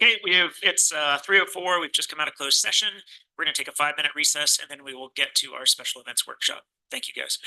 Okay, it's 3:04. We've just come out of closed session. We're going to take a 5-minute recess, and then we will get to our special events workshop. Thank you, guys.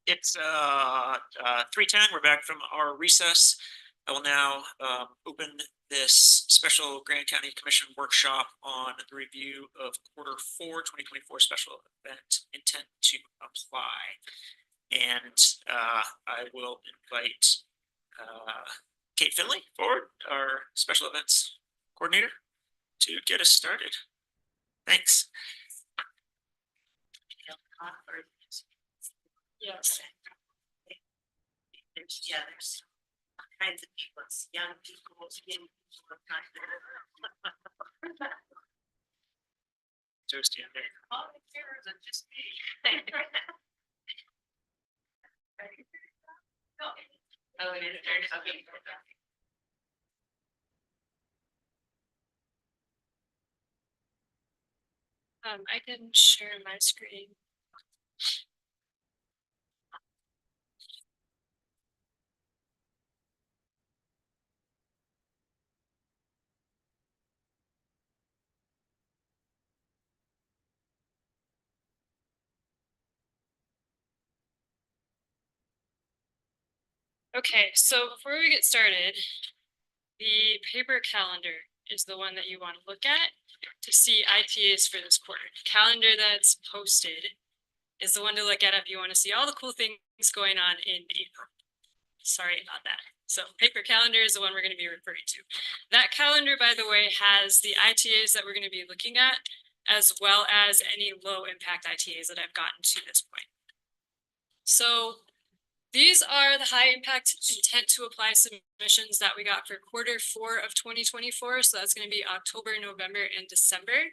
It's 3:10. We're back from our recess. I will now open this special Grand County Commission workshop on the review of Q4 2024 special event intent to apply. And I will invite Kate Finley forward, our special events coordinator, to get us started. Thanks. Yes. There's all kinds of people, it's young people, skinny people, Toasty in there. all the cares are just me. Oh, it is. Okay. I can share my screen. Okay, so before we get started, the paper calendar is the one that you want to look at to see ITAs for this quarter. The calendar that's posted is the one to look at if you want to see all the cool things going on in April. Sorry about that. So paper calendar is the one we're going to be referring to. That calendar, by the way, has the ITAs that we're going to be looking at, as well as any low impact ITAs that I've gotten to this point. So these are the high impact intent to apply submissions that we got for Q4 of 2024. So that's going to be October, November, and December.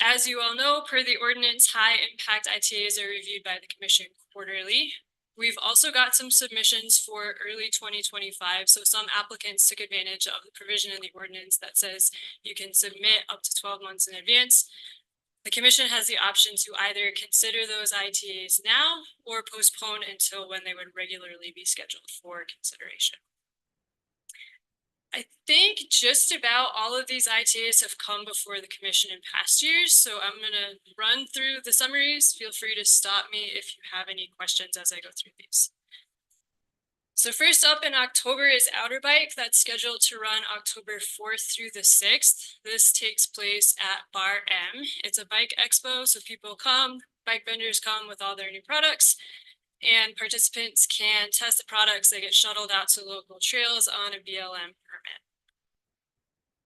As you all know, per the ordinance, high impact ITAs are reviewed by the commission quarterly. We've also got some submissions for early 2025. So some applicants took advantage of the provision in the ordinance that says you can submit up to 12 months in advance. The commission has the option to either consider those ITAs now or postpone until when they would regularly be scheduled for consideration. I think just about all of these ITAs have come before the commission in past years, so I'm gonna run through the summaries. Feel free to stop me if you have any questions as I go through these. So first up in October is Outer Bike. That's scheduled to run October 4th through the 6th. This takes place at Bar M. It's a bike expo, so people come, bike vendors come with all their new products, and participants can test the products. They get shuttled out to local trails on a BLM permit.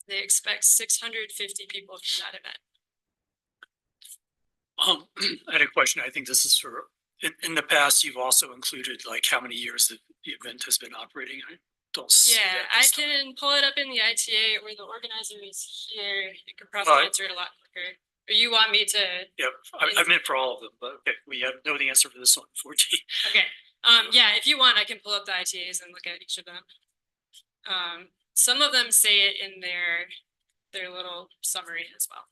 They expect 650 people for that event. I had a question. I think this is for, in the past, you've also included like how many years the event has been operating. I don't see Yeah, that I this time. can pull it up in the ITA, or the organizer is here. You can probably answer it a lot quicker. Or you want me to? Yep, I meant for all of them, but okay, we know the answer for this one, 4G. Okay, yeah, if you want, I can pull up the ITAs and look at each of them. Some of them say it in their little summary as well.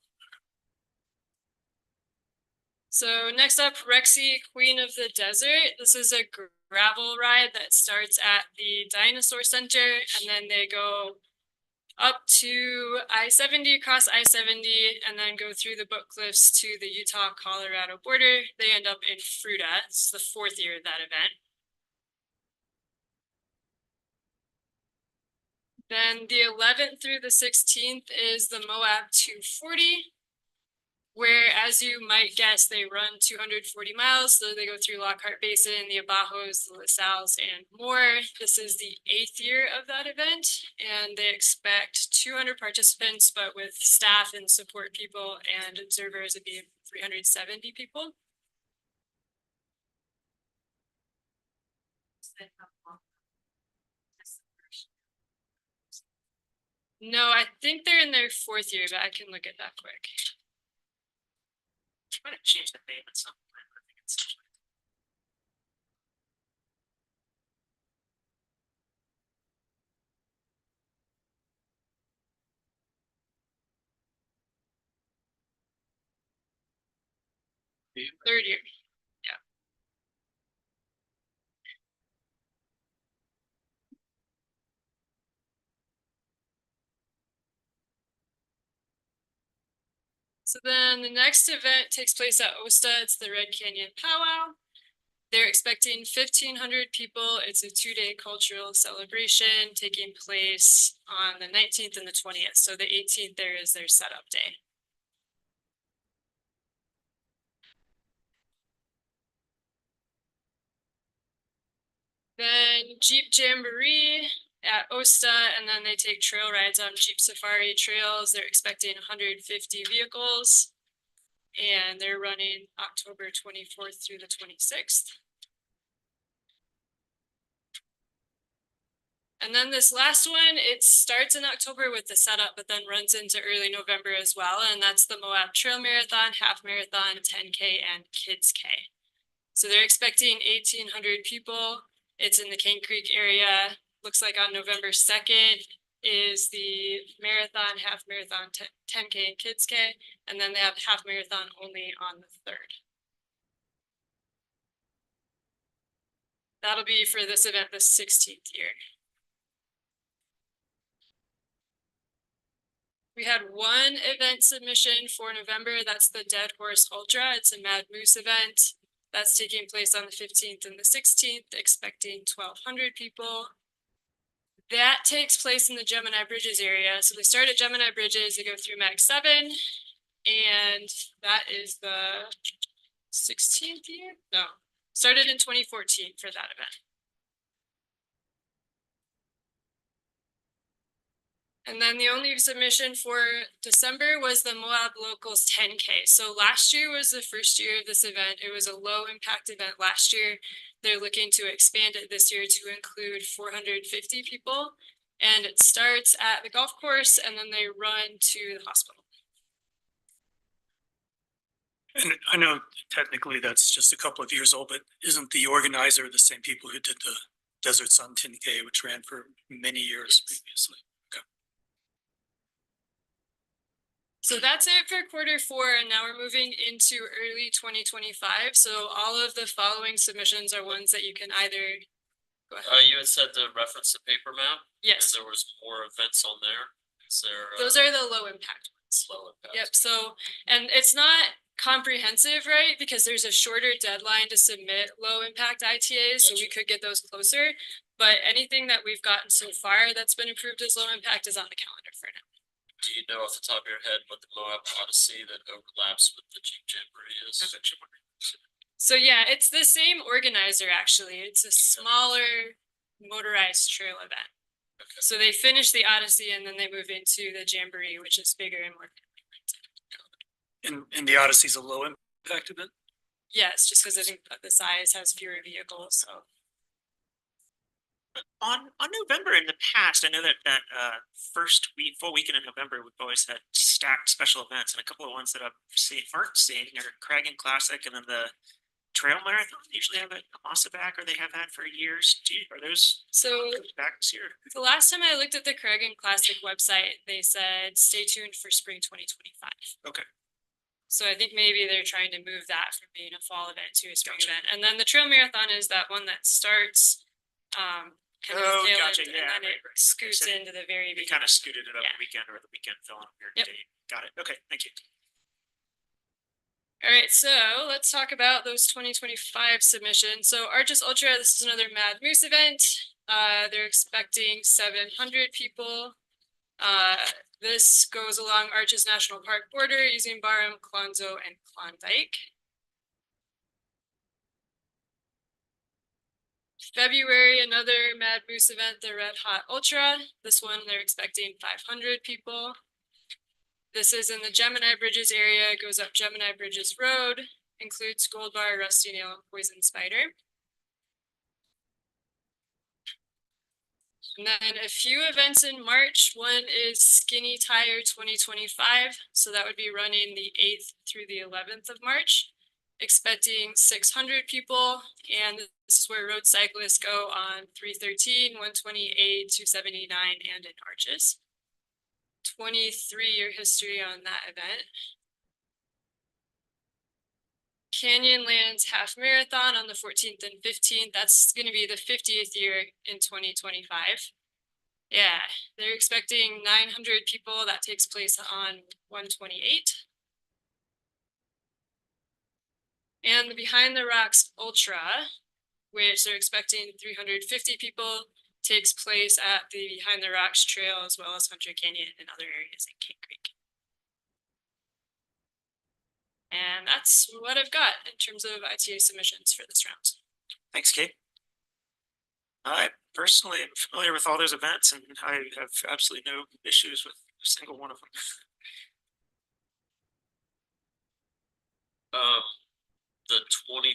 So next up, Rexy, Queen of the Desert. This is a gravel ride that starts at the Dinosaur Center, and then they go up to I-70, across I-70, and then go through the Book Cliffs to the Utah-Colorado border. They end up in Fruita. It's the 4th year of that event. Then the 11th through the 16th is the Moab 240, where, as you might guess, they run 240 miles. So they go through Lockhart Basin, the Abajos, the LaSalles, and more. This is the 8th year of that event, and they expect 200 participants, but with staff and support people and observers, it'd be 370 people. No, I think they're in their 4th year, but I can look at that quick. I'm gonna change the name at some point. I think it's Third year. So then the next event takes place at OSTA. It's the Red Canyon Powwow. They're expecting 1,500 people. It's a 2-day cultural celebration taking place on the 19th and the 20th. So the 18th there is their setup day. Then Jeep Jamboree at Osta, and then they take trail rides on Jeep Safari trails. They're expecting 150 vehicles, and they're running October 24th through the 26th. And then this last one, it starts in October with the setup, but then runs into early November as well. And that's the Moab Trail Marathon, Half Marathon, 10K, and Kids K. So they're expecting 1,800 people. It's in the Cane Creek area. Looks like on November 2nd is the marathon, half marathon, 10K, and Kids K. And then they have half marathon only on the 3rd. That'll be for this event, the 16th year. We had one event submission for November. That's the Dead Horse Ultra. It's a Mad Moose event. That's taking place on the 15th and the 16th, expecting 1,200 people. That takes place in the Gemini Bridges area. So they start at Gemini Bridges, they go through Mag 7, and that is the 16th year? No, started in 2014 for that event. And then the only submission for December was the Moab Locals 10K. So last year was the first year of this event. It was a low impact event last year. They're looking to expand it this year to include 450 people. And it starts at the golf course and then they run to the hospital. And I know technically that's just a couple of years old, but isn't the organizer the same people who did the Desert Sun 10K, which ran for many years previously? So that's it for Q4, and now we're moving into early 2025. So all of the following submissions are ones that you can either go ahead. You had said to reference the paper map. Yes, There was more events on there. Is there? those are the low impact ones. Low impact? Yep. So, and it's not comprehensive, right? Because there's a shorter deadline to submit low impact ITAs, so we could get those closer. But anything that we've gotten so far that's been approved as low impact is on the calendar for now. Do you know off the top of your head what the Moab Odyssey that overlaps with the Jeep Jamboree is? So yeah, it's the same organizer actually. It's a smaller motorized trail event. Okay. So they finish the Odyssey and then they move into the Jamboree, which is bigger and more. And the Odyssey's a low impact event? Yes, just because I think the size has fewer vehicles, so. On November in the past, I know that first week, full weekend in November, we've always had stacked special events, and a couple of ones that aren't seeing are Kragan Classic, and then the Trail Marathon. They usually have a Massa back, or they have had for years. Are those So back this year? the last time I looked at the Kragan Classic website, they said, stay tuned for spring 2025. Okay. So I think maybe they're trying to move that from being a fall event to a spring Gotcha. event. And then the Trail Marathon is that one that starts, kind of Oh, tail gotcha, end, yeah, and then it right. scoots So into the very They beginning. kind of scooted it up Yeah. the weekend, or the weekend fell on a weird Yep. date. Got it. Okay, thank you. All right, so let's talk about those 2025 submissions. So Arches Ultra, this is another Mad Moose event. They're expecting 700 people. This goes along Arches National Park border using Barham, Clonzo, and Klondike. February, another Mad Moose event, the Red Hot Ultra. This one, they're expecting 500 people. This is in the Gemini Bridges area, goes up Gemini Bridges Road, includes Gold Bar, Rusty Nail, and Poison Spider. And then a few events in March. One is Skinny Tire 2025. So that would be running the 8th through the 11th of March, expecting 600 people. And this is where road cyclists go on 313, 128, 279, and in Arches. 23-year history on that event. Canyonlands Half Marathon on the 14th and 15th. That's going to be the 50th year in 2025. Yeah, they're expecting 900 people. That takes place on 128. And the Behind the Rocks Ultra, which they're expecting 350 people, takes place at the Behind the Rocks Trail as well as Hunter Canyon and other areas in King Creek. And that's what I've got in terms of ITA submissions for this round. Thanks, Kate. I personally am familiar with all those events and I have absolutely no issues with a single one of them. The 25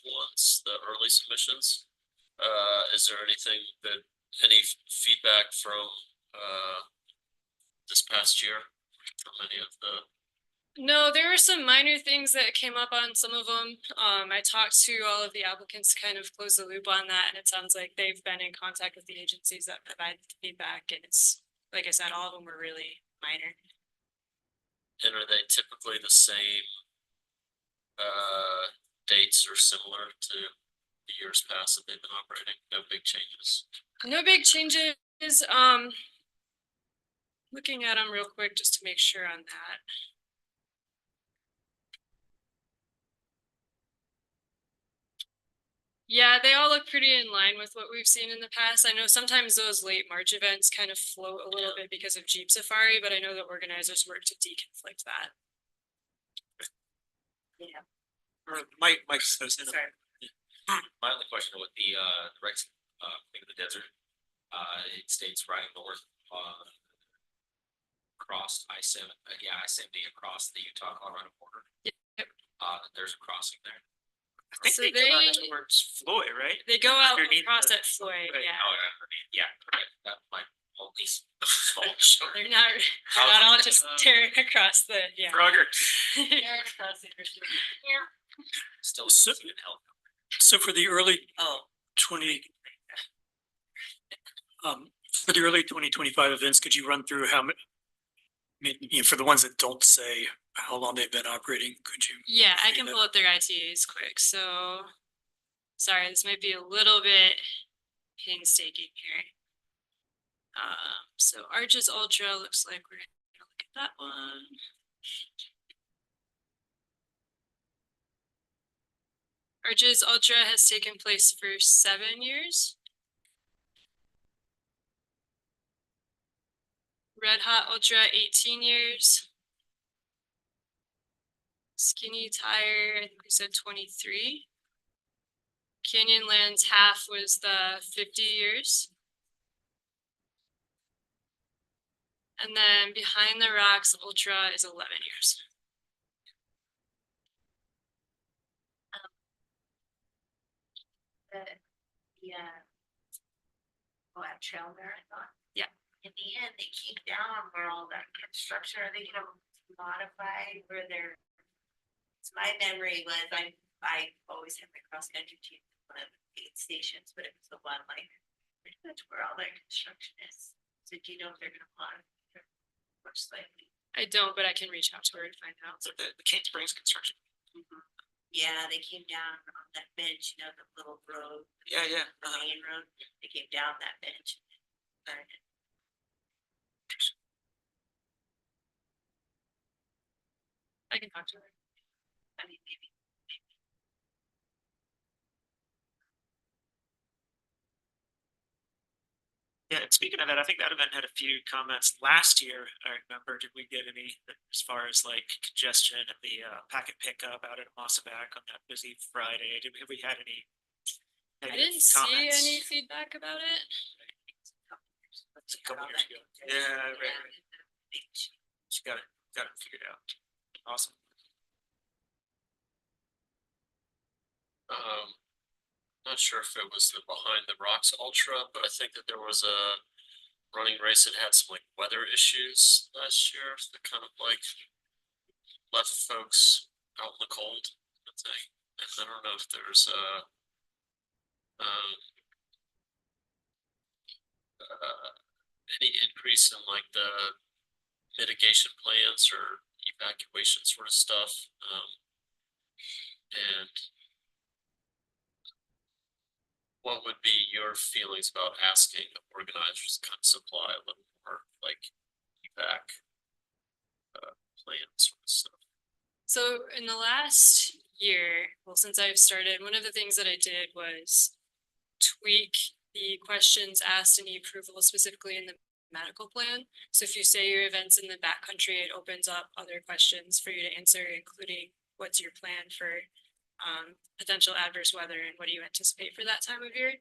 ones, the early submissions, is there anything that, any feedback from, this past year from any of the? No, there were some minor things that came up on some of them. I talked to all of the applicants to kind of close the loop on that, and it sounds like they've been in contact with the agencies that provide feedback, and it's, like I said, all of them were really minor. And are they typically the same dates or similar to the years past that they've been operating? No big changes? No big changes. Looking at them real quick just to make sure on that. Yeah, they all look pretty in line with what we've seen in the past. I know sometimes those late March events kind of float a little bit because of Jeep Safari, but I know the organizers work to deconflict that. Yeah. Or Mike says, you know, Sorry. My only question with the Rex, thing of the desert, it states riding north, across I-7, I-70 across the Utah Colorado border. Yep. There's a crossing there. I think So they go out they- towards Floyd, right? They go out Underneath across the- at Floyd, Right. yeah. Oh, yeah, that might only small. They're not all just tearing across the, yeah. Frogger. Tearing across the Christian. Still So- see an helicopter. So for the early Oh. 2025 events, could you run through how many? For the ones that don't say how long they've been operating, could you? Yeah, I see can that? pull up their ITAs quick, so. Sorry, this might be a little bit painstaking here. So Arches Ultra looks like we're gonna look at that one. Arches Ultra has taken place for 7 years. Red Hot Ultra, 18 years. Skinny Tire, I think we said 23. Canyonlands half was the 50 years. And then Behind the Rocks Ultra is 11 years. That trail marathon. Yeah. In the end, they keep down where all that construction, are they gonna modify where they're? It's my memory was I always had my cross country team, one of the 8 stations, but it was the one like, pretty much where all that construction is. So do you know if they're gonna modify or slightly? I don't, but I can reach out to her to find out. So the Cane Springs construction. Yeah, they came down on that bench, you know, the little road, Yeah, yeah. the main road, they came down that bench. And burned it. I can talk to her. I mean, maybe. Yeah, and speaking of that, I think that event had a few comments last year. I remember, did we get any as far as like congestion at the packet pickup out at Mossaback on that busy Friday? Have we had any? I negative didn't see comments? any feedback about it. That's a couple years ago. Yeah, right. Just got it figured out. Awesome. Not sure if it was the Behind the Rocks Ultra, but I think that there was a running race that had some like weather issues last year that kind of like left folks out in the cold, I think. And I don't know if there's any increase in like the mitigation plans or evacuation sort of stuff. And what would be your feelings about asking organizers to kind of supply a little more like evac plan sort of stuff? So in the last year, well, since I've started, one of the things that I did was tweak the questions asked in the approval, specifically in the medical plan. So if you say your event's in the backcountry, it opens up other questions for you to answer, including what's your plan for potential adverse weather and what do you anticipate for that time of year.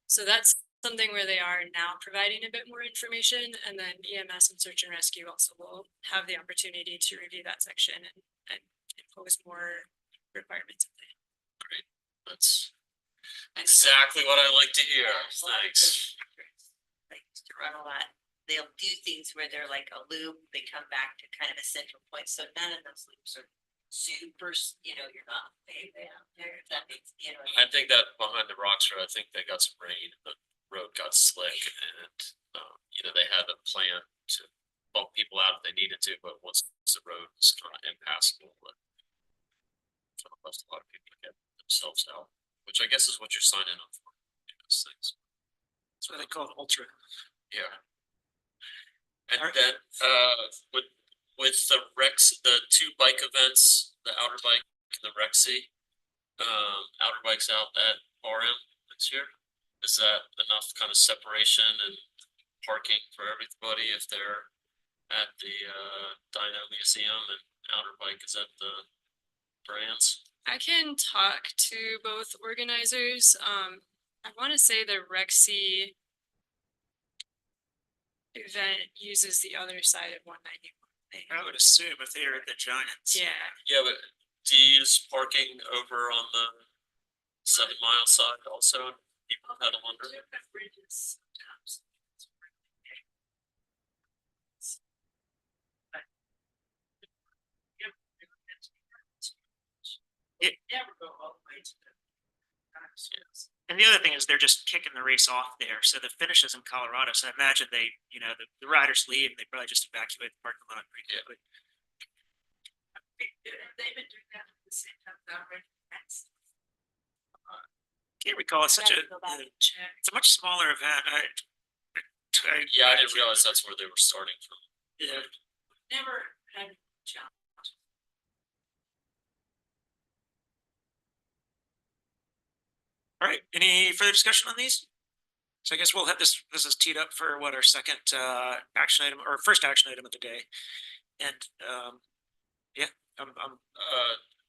So that's something where they are now providing a bit more information, and then EMS and search and rescue also will have the opportunity to review that section and impose more requirements. That's exactly what I like to hear. Thanks. Like to run a lot, they'll do things where they're like a loop, they come back to kind of a central point, so none of those loops are super, you're not way out there, if that makes, I think that behind the rocks road, I think they got some rain, the road got slick and, they had a plan to bump people out if they needed to, but once the road was kind of impassable, but left a lot of people to get themselves out, which I guess is what you're signing up for, those things. That's what they call it, ultra. Yeah. And Alright. then, with the the two bike events, the outer bike and the Rexy, outer bike's out at RM next year. Is that enough kind of separation and parking for everybody if they're at the, Dino Museum and outer bike is at the brands? I can talk to both organizers. I want to say the Rexy event uses the other side of 191. I would assume if they're at the Giants. Yeah, Yeah, but do you use parking over on the 7 Mile side also? People pedal under? bridges sometimes. Never go all the way to the. And the other thing is they're just kicking the race off there. So the finish is in Colorado. So I imagine they, the riders leave and they probably just evacuate the parking lot pretty quickly. They've been doing that at the same time already. Can't recall. It's such a, Go back and check. it's a much smaller event. Yeah, I didn't realize that's where they were starting from. Yeah. Never had jump. All right. Any further discussion on these? So I guess we'll have this is teed up for what our second action item or first action item of the day. And yeah, I'm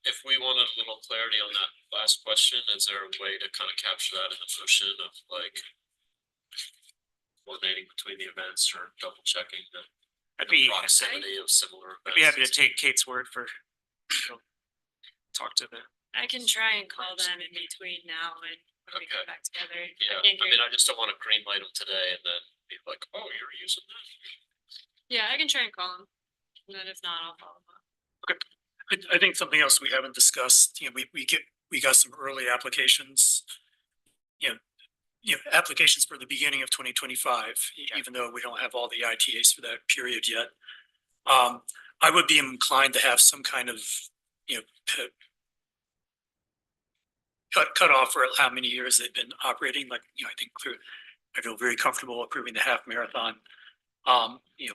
If we wanted a little clarity on that last question, is there a way to kind of capture that in the motion of like coordinating between the events or double checking the I'd be proximity of similar events? I'd be happy to take Kate's word for talk to the. I can try and call them in between now and when we Okay. get back together. Yeah, can't I mean, I just don't want to green light them today and then be like, oh, you're using that. Yeah, I can try and call them. And then if not, I'll follow up. I think something else we haven't discussed, we got some early applications. Applications for the beginning of 2025, even though we don't have all the ITAs for that period yet. I would be inclined to have some kind of, cut off for how many years they've been operating, like, I think I feel very comfortable approving the half marathon.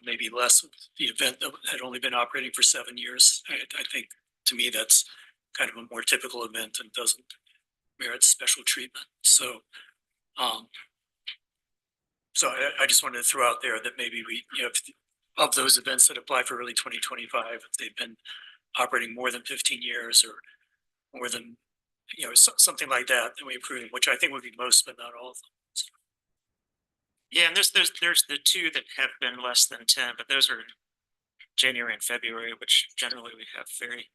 Maybe less with the event that had only been operating for 7 years. I think to me, that's kind of a more typical event and doesn't merit special treatment. So I just wanted to throw out there that maybe we, of those events that apply for early 2025, if they've been operating more than 15 years or more than, something like that, then we approve them, which I think would be most, but not all of them. Yeah, and there's the two that have been less than 10, but those are January and February, which generally we have very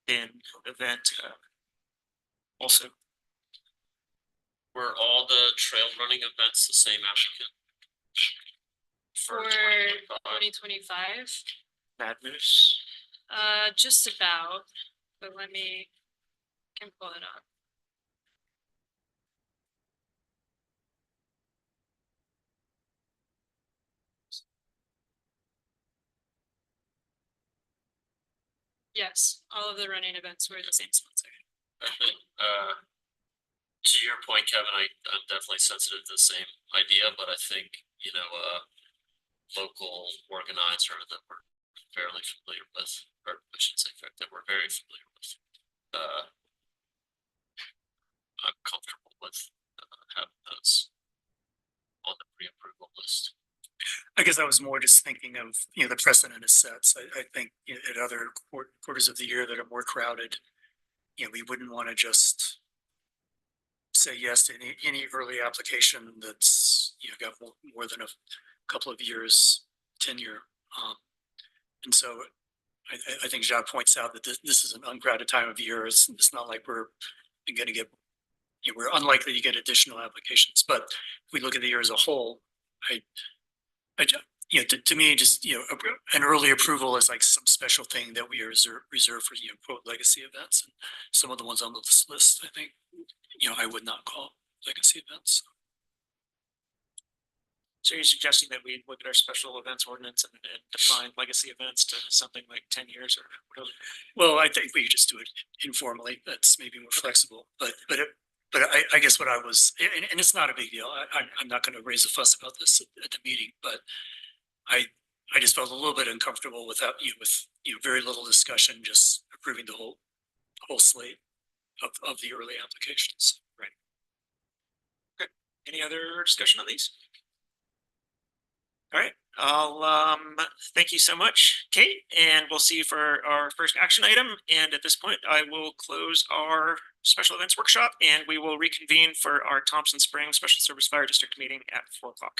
thin event. Also, Were all the trail running events the same applicant? For 2025? 2025, Mad Moose. just about, but can pull it up. Yes, all of the running events were the same sponsor. I think, to your point, Kevin, I'm definitely sensitive to the same idea, but I think, local organizer that we're fairly familiar with, or I should say, that we're very familiar with. I'm comfortable with having those on the pre-approval list. I guess I was more just thinking of, the precedent is set. So I think at other quarters of the year that are more crowded, we wouldn't want to just say yes to any early application that's, got more than a couple of years tenure. And so I think Jacques points out that this is an uncrowded time of year. It's not like we're going to get, we're unlikely to get additional applications. But if we look at the year as a whole, to me, just, an early approval is like some special thing that we reserve for, quote, legacy events. And some of the ones on this list, I think, I would not call legacy events. So you're suggesting that we look at our special events ordinance and define legacy events to something like 10 years or whatever? Well, I think we could just do it informally. That's maybe more flexible, but I guess what I was, and it's not a big deal. I'm not going to raise a fuss about this at the meeting, but I just felt a little bit uncomfortable without, with, very little discussion, just approving the whole slate of the early applications. Right. Okay. Any other discussion on these? All right, I'll thank you so much, Kate, and we'll see you for our first action item. And at this point, I will close our special events workshop and we will reconvene for our Thompson Springs Special Service Fire District meeting at 4 o'clock.